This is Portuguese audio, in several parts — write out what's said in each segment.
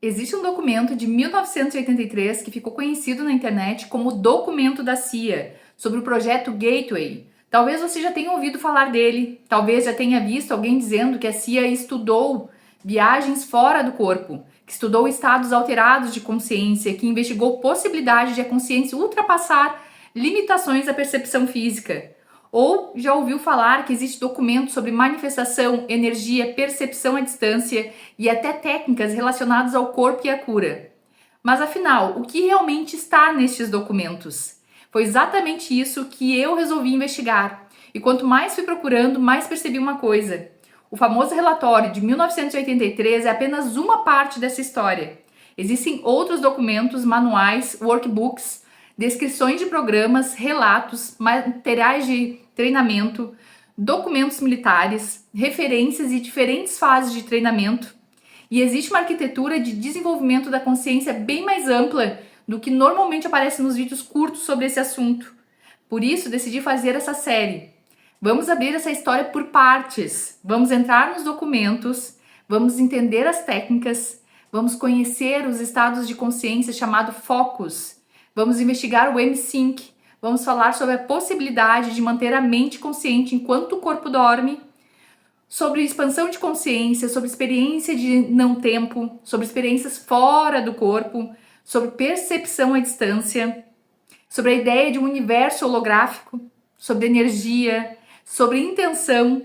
Existe um documento de 1983 que ficou conhecido na internet como Documento da CIA, sobre o projeto Gateway. Talvez você já tenha ouvido falar dele, talvez já tenha visto alguém dizendo que a CIA estudou viagens fora do corpo, que estudou estados alterados de consciência, que investigou possibilidade de a consciência ultrapassar limitações da percepção física. Ou já ouviu falar que existe documento sobre manifestação, energia, percepção à distância e até técnicas relacionadas ao corpo e à cura. Mas afinal, o que realmente está nestes documentos? Foi exatamente isso que eu resolvi investigar. E quanto mais fui procurando, mais percebi uma coisa. O famoso relatório de 1983 é apenas uma parte dessa história. Existem outros documentos, manuais, workbooks, descrições de programas, relatos, materiais de treinamento, documentos militares, referências e diferentes fases de treinamento. E existe uma arquitetura de desenvolvimento da consciência bem mais ampla do que normalmente aparece nos vídeos curtos sobre esse assunto. Por isso, decidi fazer essa série. Vamos abrir essa história por partes. Vamos entrar nos documentos, vamos entender as técnicas, vamos conhecer os estados de consciência chamado focus. Vamos investigar o M-Sync, vamos falar sobre a possibilidade de manter a mente consciente enquanto o corpo dorme, sobre expansão de consciência, sobre experiência de não tempo, sobre experiências fora do corpo, sobre percepção à distância, sobre a ideia de um universo holográfico, sobre energia, sobre intenção,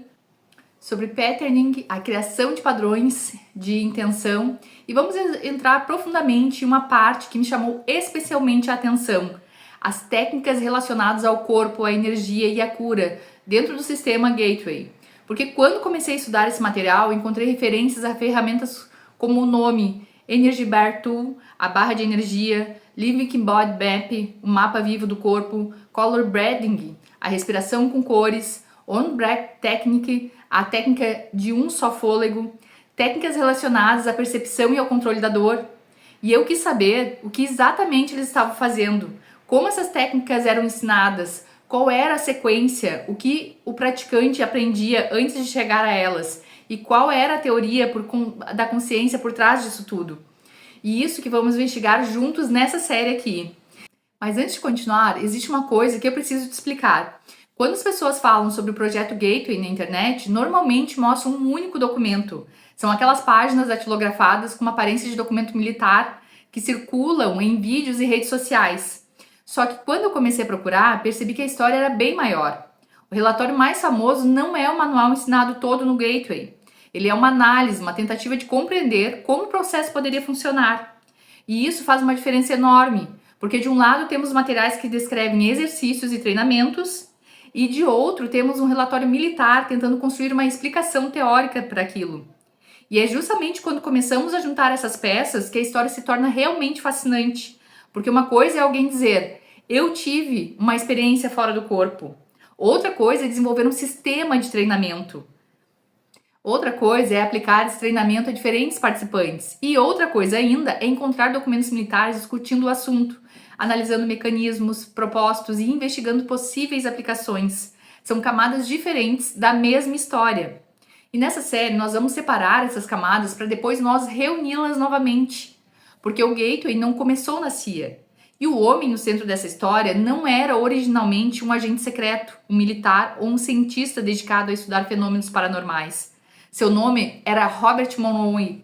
sobre patterning, a criação de padrões de intenção, e vamos entrar profundamente em uma parte que me chamou especialmente a atenção: as técnicas relacionadas ao corpo, à energia e à cura dentro do sistema Gateway. Porque quando comecei a estudar esse material, encontrei referências a ferramentas como o nome Energy Bar Tool, a barra de energia, Living Body Map, o mapa vivo do corpo, Color Branding, a respiração com cores, On Breath Technique, a técnica de um só fôlego, técnicas relacionadas à percepção e ao controle da dor. E eu quis saber o que exatamente eles estavam fazendo, como essas técnicas eram ensinadas, qual era a sequência, o que o praticante aprendia antes de chegar a elas e qual era a teoria da consciência por trás disso tudo. E isso que vamos investigar juntos nessa série aqui. Mas antes de continuar, existe uma coisa que eu preciso te explicar. Quando as pessoas falam sobre o projeto Gateway na internet, normalmente mostram um único documento. São aquelas páginas datilografadas com uma aparência de documento militar que circulam em vídeos e redes sociais. Só que quando eu comecei a procurar, percebi que a história era bem maior. O relatório mais famoso não é o manual ensinado todo no Gateway. Ele é uma análise, uma tentativa de compreender como o processo poderia funcionar. E isso faz uma diferença enorme, porque de um lado temos materiais que descrevem exercícios e treinamentos, e de outro temos um relatório militar tentando construir uma explicação teórica para aquilo. E é justamente quando começamos a juntar essas peças que a história se torna realmente fascinante. Porque uma coisa é alguém dizer, eu tive uma experiência fora do corpo. Outra coisa é desenvolver um sistema de treinamento. Outra coisa é aplicar esse treinamento a diferentes participantes. E outra coisa ainda é encontrar documentos militares discutindo o assunto, analisando mecanismos, propósitos e investigando possíveis aplicações. São camadas diferentes da mesma história. E nessa série nós vamos separar essas camadas para depois nós reuni-las novamente. Porque o Gateway não começou na CIA. E o homem no centro dessa história não era originalmente um agente secreto, um militar ou um cientista dedicado a estudar fenômenos paranormais. Seu nome era Robert Monroe.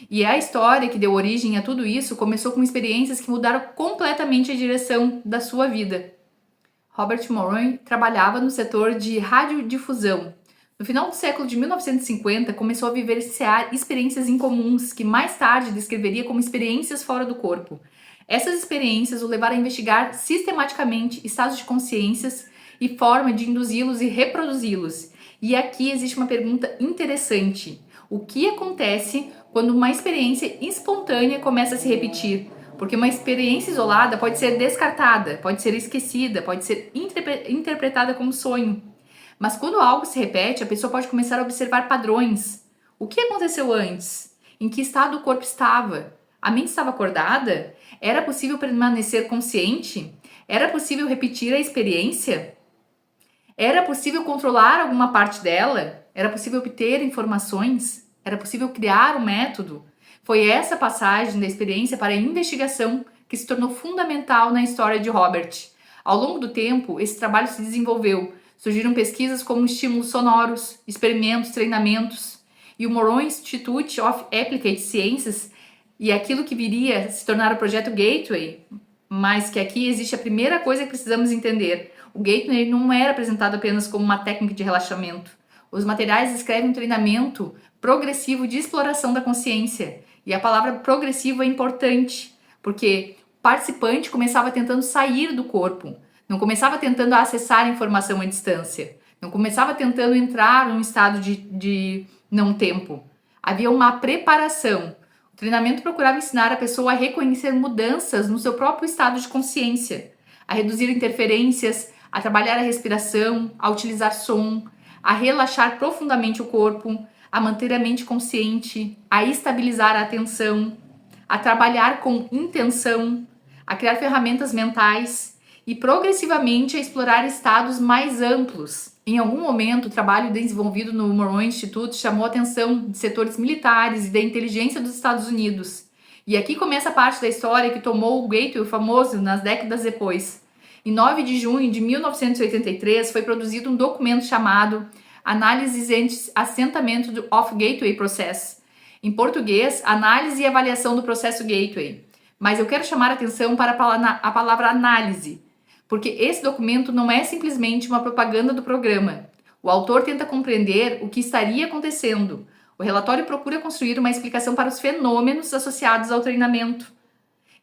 E a história que deu origem a tudo isso começou com experiências que mudaram completamente a direção da sua vida. Robert Monroe trabalhava no setor de radiodifusão. No final do século de 1950, começou a vivenciar experiências incomuns que mais tarde descreveria como experiências fora do corpo. Essas experiências o levaram a investigar sistematicamente estados de consciências e forma de induzi-los e reproduzi-los. E aqui existe uma pergunta interessante. O que acontece quando uma experiência espontânea começa a se repetir? Porque uma experiência isolada pode ser descartada, pode ser esquecida, pode ser interpretada como sonho. Mas quando algo se repete, a pessoa pode começar a observar padrões. O que aconteceu antes? Em que estado o corpo estava? A mente estava acordada? Era possível permanecer consciente? Era possível repetir a experiência? Era possível controlar alguma parte dela? Era possível obter informações? Era possível criar um método? Foi essa passagem da experiência para a investigação que se tornou fundamental na história de Robert. Ao longo do tempo, esse trabalho se desenvolveu. Surgiram pesquisas como estímulos sonoros, experimentos, treinamentos, e o Moron Institute of Applied Sciences, e aquilo que viria a se tornar o projeto Gateway, mas que aqui existe a primeira coisa que precisamos entender. O Gateway não era apresentado apenas como uma técnica de relaxamento. Os materiais descrevem um treinamento progressivo de exploração da consciência. E a palavra progressivo é importante, porque o participante começava tentando sair do corpo, não começava tentando acessar a informação à distância, não começava tentando entrar num estado de não tempo. Havia uma preparação. O treinamento procurava ensinar a pessoa a reconhecer mudanças no seu próprio estado de consciência, a reduzir interferências, a trabalhar a respiração, a utilizar som, a relaxar profundamente o corpo, a manter a mente consciente, a estabilizar a atenção, a trabalhar com intenção, a criar ferramentas mentais e progressivamente a explorar estados mais amplos. Em algum momento, o trabalho desenvolvido no Moron Institute chamou a atenção de setores militares e da inteligência dos Estados Unidos. E aqui começa a parte da história que tomou o Gateway famoso nas décadas depois. Em 9 de junho de 1983, foi produzido um documento chamado Análises and Assentamento of Gateway Process. Em português, análise e avaliação do processo Gateway. Mas eu quero chamar a atenção para a palavra análise, porque esse documento não é simplesmente uma propaganda do programa. O autor tenta compreender o que estaria acontecendo. O relatório procura construir uma explicação para os fenômenos associados ao treinamento.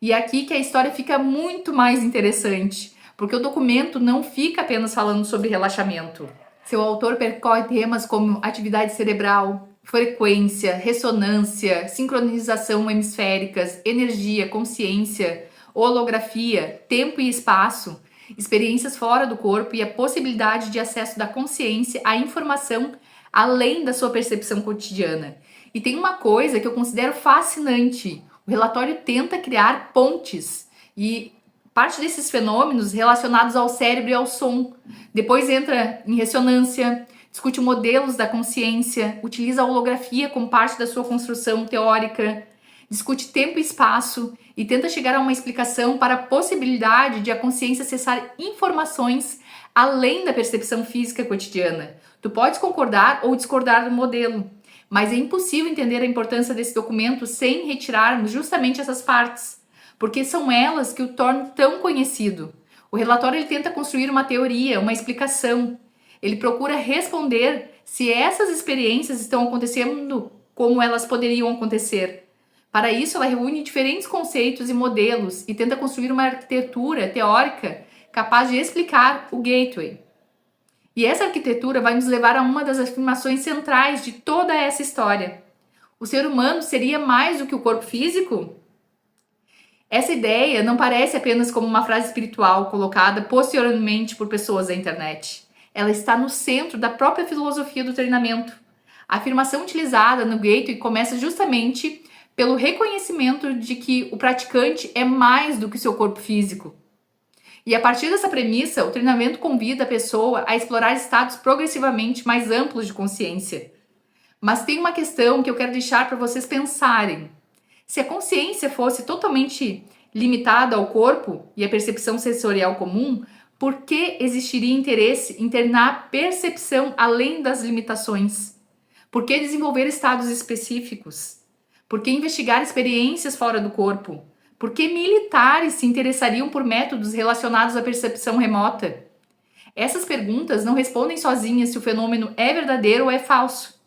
E é aqui que a história fica muito mais interessante, porque o documento não fica apenas falando sobre relaxamento. Seu autor percorre temas como atividade cerebral, frequência, ressonância, sincronização hemisféricas, energia, consciência, holografia, tempo e espaço, experiências fora do corpo e a possibilidade de acesso da consciência à informação além da sua percepção cotidiana. E tem uma coisa que eu considero fascinante. O relatório tenta criar pontes e parte desses fenômenos relacionados ao cérebro e ao som. Depois entra em ressonância, discute modelos da consciência, utiliza a holografia como parte da sua construção teórica, discute tempo e espaço e tenta chegar a uma explicação para a possibilidade de a consciência acessar informações além da percepção física cotidiana. Tu podes concordar ou discordar do modelo, mas é impossível entender a importância desse documento sem retirarmos justamente essas partes, porque são elas que o tornam tão conhecido. O relatório ele tenta construir uma teoria, uma explicação. Ele procura responder se essas experiências estão acontecendo como elas poderiam acontecer. Para isso, ela reúne diferentes conceitos e modelos e tenta construir uma arquitetura teórica capaz de explicar o Gateway. E essa arquitetura vai nos levar a uma das afirmações centrais de toda essa história. O ser humano seria mais do que o corpo físico? Essa ideia não parece apenas como uma frase espiritual colocada posteriormente por pessoas da internet. Ela está no centro da própria filosofia do treinamento. A afirmação utilizada no Gateway começa justamente pelo reconhecimento de que o praticante é mais do que seu corpo físico. E a partir dessa premissa, o treinamento convida a pessoa a explorar estados progressivamente mais amplos de consciência. Mas tem uma questão que eu quero deixar para vocês pensarem. Se a consciência fosse totalmente limitada ao corpo e à percepção sensorial comum, por que existiria interesse em treinar percepção além das limitações? Por que desenvolver estados específicos? Por que investigar experiências fora do corpo? Por que militares se interessariam por métodos relacionados à percepção remota? Essas perguntas não respondem sozinhas se o fenômeno é verdadeiro ou é falso,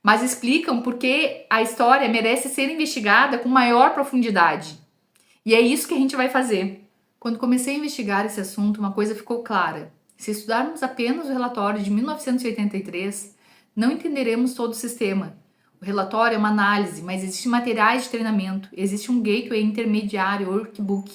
mas explicam por que a história merece ser investigada com maior profundidade. E é isso que a gente vai fazer. Quando comecei a investigar esse assunto, uma coisa ficou clara. Se estudarmos apenas o relatório de 1983, não entenderemos todo o sistema. O relatório é uma análise, mas existem materiais de treinamento, existe um gateway intermediário, workbook,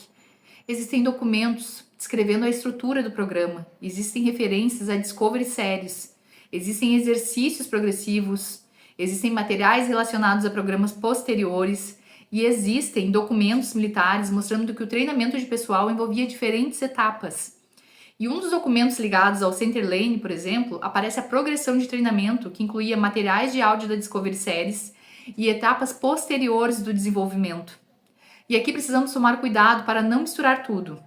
existem documentos descrevendo a estrutura do programa, existem referências a Discovery Series, existem exercícios progressivos, existem materiais relacionados a programas posteriores e existem documentos militares mostrando que o treinamento de pessoal envolvia diferentes etapas. E um dos documentos ligados ao Centerlane, por exemplo, aparece a progressão de treinamento, que incluía materiais de áudio da Discovery Series e etapas posteriores do desenvolvimento. E aqui precisamos tomar cuidado para não misturar tudo.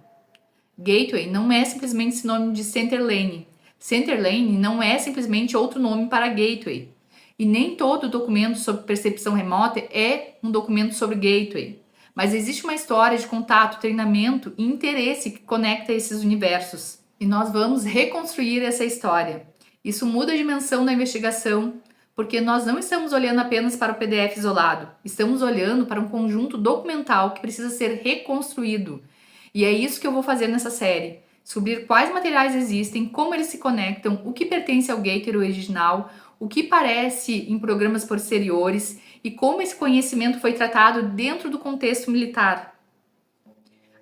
Gateway não é simplesmente sinônimo de Center Lane. Center Lane não é simplesmente outro nome para Gateway. E nem todo documento sobre percepção remota é um documento sobre Gateway. Mas existe uma história de contato, treinamento e interesse que conecta esses universos. E nós vamos reconstruir essa história. Isso muda a dimensão da investigação, porque nós não estamos olhando apenas para o PDF isolado. Estamos olhando para um conjunto documental que precisa ser reconstruído. E é isso que eu vou fazer nessa série. Descobrir quais materiais existem, como eles se conectam, o que pertence ao Gateway original, o que parece em programas posteriores e como esse conhecimento foi tratado dentro do contexto militar.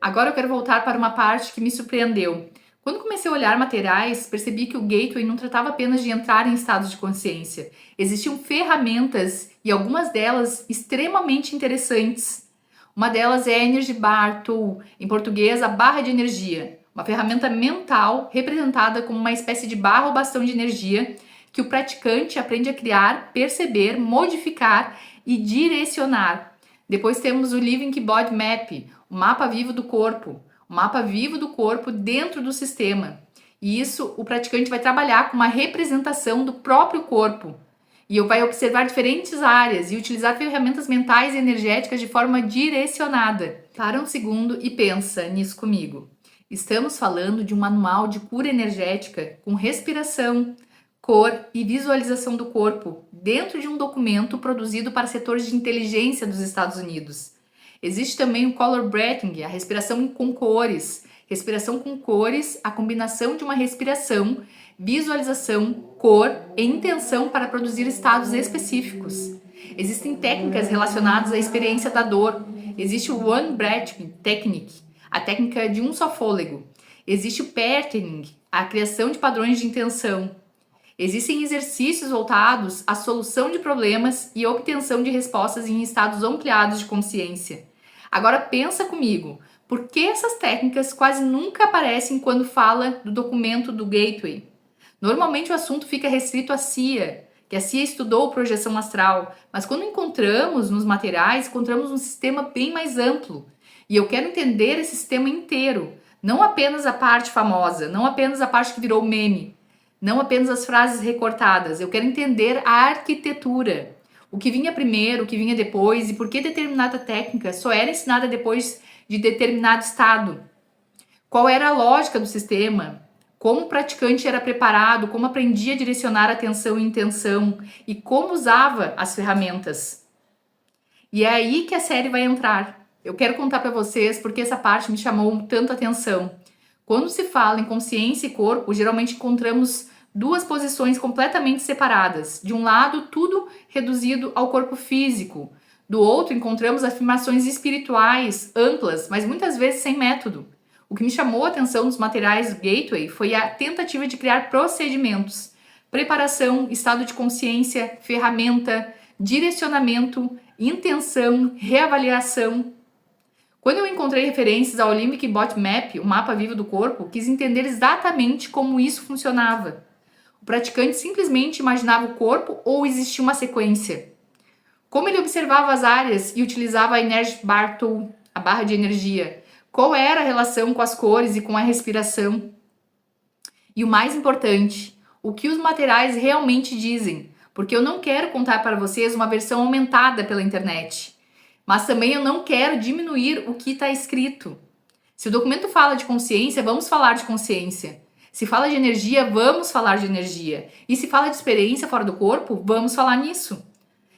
Agora eu quero voltar para uma parte que me surpreendeu. Quando comecei a olhar materiais, percebi que o Gateway não tratava apenas de entrar em estados de consciência. Existiam ferramentas e algumas delas extremamente interessantes. Uma delas é a Energy Bar Tool, em português a barra de energia, uma ferramenta mental representada como uma espécie de barra ou bastão de energia que o praticante aprende a criar, perceber, modificar e direcionar. Depois temos o Living Body Map, o mapa vivo do corpo, dentro do sistema. E isso o praticante vai trabalhar com uma representação do próprio corpo. E vai observar diferentes áreas e utilizar ferramentas mentais e energéticas de forma direcionada. Para um segundo e pensa nisso comigo. Estamos falando de um manual de cura energética com respiração, cor e visualização do corpo dentro de um documento produzido para setores de inteligência dos Estados Unidos. Existe também o color breathing, a respiração com cores. Respiração com cores, a combinação de uma respiração, visualização, cor e intenção para produzir estados específicos. Existem técnicas relacionadas à experiência da dor. Existe o One Breath Technique, a técnica de um só fôlego. Existe o patterning, a criação de padrões de intenção. Existem exercícios voltados à solução de problemas e obtenção de respostas em estados ampliados de consciência. Agora pensa comigo, por que essas técnicas quase nunca aparecem quando fala do documento do Gateway? Normalmente o assunto fica restrito à CIA, que a CIA estudou projeção astral, mas quando encontramos nos materiais, encontramos um sistema bem mais amplo. E eu quero entender esse sistema inteiro, não apenas a parte famosa, não apenas a parte que virou meme, não apenas as frases recortadas. Eu quero entender a arquitetura, o que vinha primeiro, o que vinha depois e por que determinada técnica só era ensinada depois de determinado estado. Qual era a lógica do sistema, como o praticante era preparado, como aprendia a direcionar atenção e intenção e como usava as ferramentas. E é aí que a série vai entrar. Eu quero contar para vocês porque essa parte me chamou tanta atenção. Quando se fala em consciência e corpo, geralmente encontramos duas posições completamente separadas. De um lado, tudo reduzido ao corpo físico. Do outro, encontramos afirmações espirituais, amplas, mas muitas vezes sem método. O que me chamou a atenção nos materiais do Gateway foi a tentativa de criar procedimentos. Preparação, estado de consciência, ferramenta, direcionamento, intenção, reavaliação. Quando eu encontrei referências ao Limbic Body Map, o mapa vivo do corpo, quis entender exatamente como isso funcionava. O praticante simplesmente imaginava o corpo ou existia uma sequência? Como ele observava as áreas e utilizava a Energy Bar Tool, a barra de energia? Qual era a relação com as cores e com a respiração? E o mais importante, o que os materiais realmente dizem? Porque eu não quero contar para vocês uma versão aumentada pela internet. Mas também eu não quero diminuir o que está escrito. Se o documento fala de consciência, vamos falar de consciência. Se fala de energia, vamos falar de energia. E se fala de experiência fora do corpo, vamos falar nisso.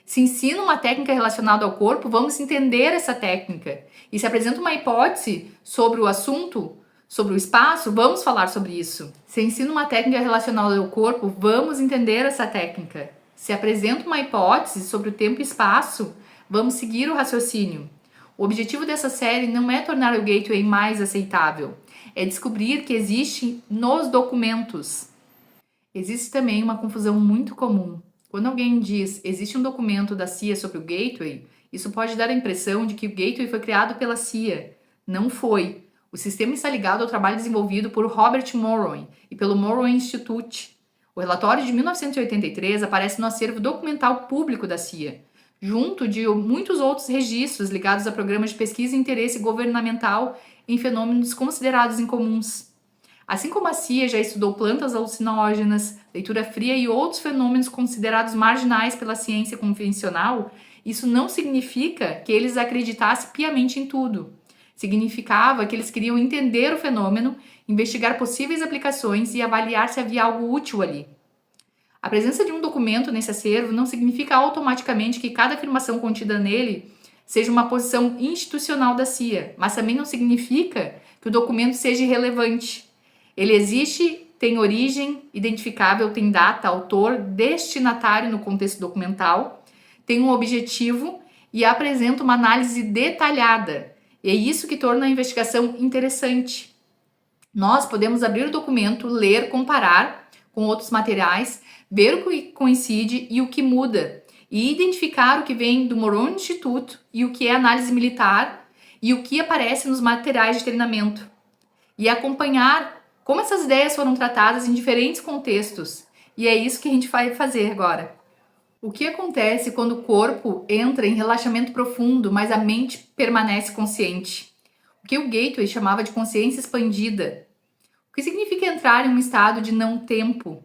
Se ensina uma técnica relacionada ao corpo, vamos entender essa técnica. E se apresenta uma hipótese sobre o assunto, sobre o espaço, vamos falar sobre isso. Se ensina uma técnica relacionada ao corpo, vamos entender essa técnica. Se apresenta uma hipótese sobre o tempo e espaço, vamos seguir o raciocínio. O objetivo dessa série não é tornar o Gateway mais aceitável, é descobrir que existe nos documentos. Existe também uma confusão muito comum. Quando alguém diz existe um documento da CIA sobre o Gateway, isso pode dar a impressão de que o Gateway foi criado pela CIA. Não foi. O sistema está ligado ao trabalho desenvolvido por Robert Morrow e pelo Morrow Institute. O relatório de 1983 aparece no acervo documental público da CIA, junto de muitos outros registros ligados a programas de pesquisa e interesse governamental em fenômenos considerados incomuns. Assim como a CIA já estudou plantas alucinógenas, leitura fria e outros fenômenos considerados marginais pela ciência convencional, isso não significa que eles acreditassem piamente em tudo. Significava que eles queriam entender o fenômeno, investigar possíveis aplicações e avaliar se havia algo útil ali. A presença de um documento nesse acervo não significa automaticamente que cada afirmação contida nele seja uma posição institucional da CIA, mas também não significa que o documento seja irrelevante. Ele existe, tem origem identificável, tem data, autor, destinatário no contexto documental, tem um objetivo e apresenta uma análise detalhada. E é isso que torna a investigação interessante. Nós podemos abrir o documento, ler, comparar com outros materiais, ver o que coincide e o que muda, e identificar o que vem do Moroni Instituto e o que é análise militar e o que aparece nos materiais de treinamento. E acompanhar como essas ideias foram tratadas em diferentes contextos. E é isso que a gente vai fazer agora. O que acontece quando o corpo entra em relaxamento profundo, mas a mente permanece consciente? O que o Gateway chamava de consciência expandida. O que significa entrar em um estado de não-tempo?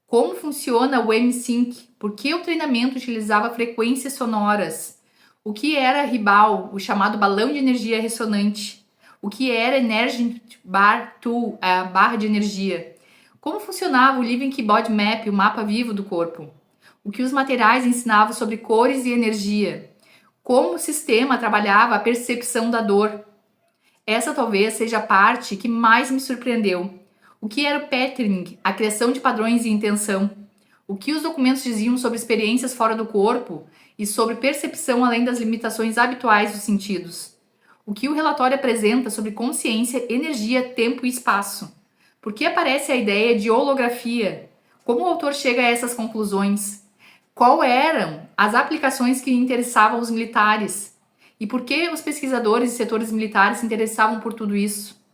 Como funciona o M-Sync? Por que o treinamento utilizava frequências sonoras? O que era Ribal, o chamado balão de energia ressonante? O que era Energy Bar Tool, a barra de energia? Como funcionava o Living Key Body Map, o mapa vivo do corpo? O que os materiais ensinavam sobre cores e energia? Como o sistema trabalhava a percepção da dor? Essa talvez seja a parte que mais me surpreendeu. O que era o patterning, a criação de padrões e intenção? O que os documentos diziam sobre experiências fora do corpo e sobre percepção além das limitações habituais dos sentidos? O que o relatório apresenta sobre consciência, energia, tempo e espaço? Por que aparece a ideia de holografia? Como o autor chega a essas conclusões? Qual eram as aplicações que interessavam os militares? E por que os pesquisadores e setores militares se interessavam por tudo isso?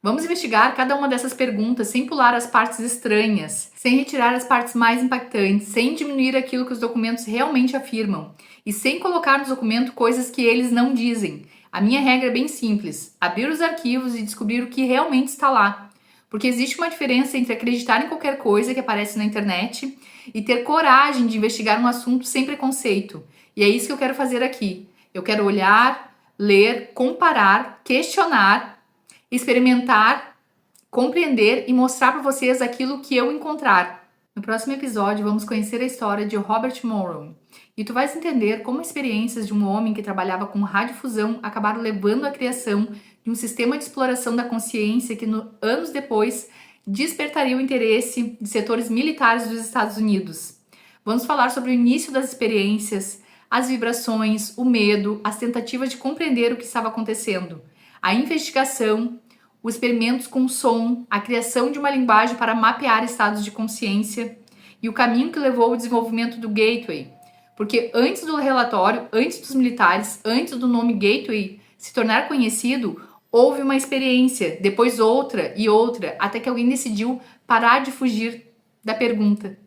Vamos investigar cada uma dessas perguntas sem pular as partes estranhas, sem retirar as partes mais impactantes, sem diminuir aquilo que os documentos realmente afirmam e sem colocar no documento coisas que eles não dizem. A minha regra é bem simples: abrir os arquivos e descobrir o que realmente está lá. Porque existe uma diferença entre acreditar em qualquer coisa que aparece na internet e ter coragem de investigar um assunto sem preconceito. E é isso que eu quero fazer aqui. Eu quero olhar, ler, comparar, questionar, experimentar, compreender e mostrar para vocês aquilo que eu encontrar. No próximo episódio, vamos conhecer a história de Robert Morrow. E tu vais entender como experiências de um homem que trabalhava com radiodifusão acabaram levando à criação de um sistema de exploração da consciência que, anos depois, despertaria o interesse de setores militares dos Estados Unidos. Vamos falar sobre o início das experiências, as vibrações, o medo, as tentativas de compreender o que estava acontecendo, a investigação, os experimentos com som, a criação de uma linguagem para mapear estados de consciência e o caminho que levou ao desenvolvimento do Gateway. Porque antes do relatório, antes dos militares, antes do nome Gateway se tornar conhecido, houve uma experiência, depois outra e outra, até que alguém decidiu parar de fugir da pergunta.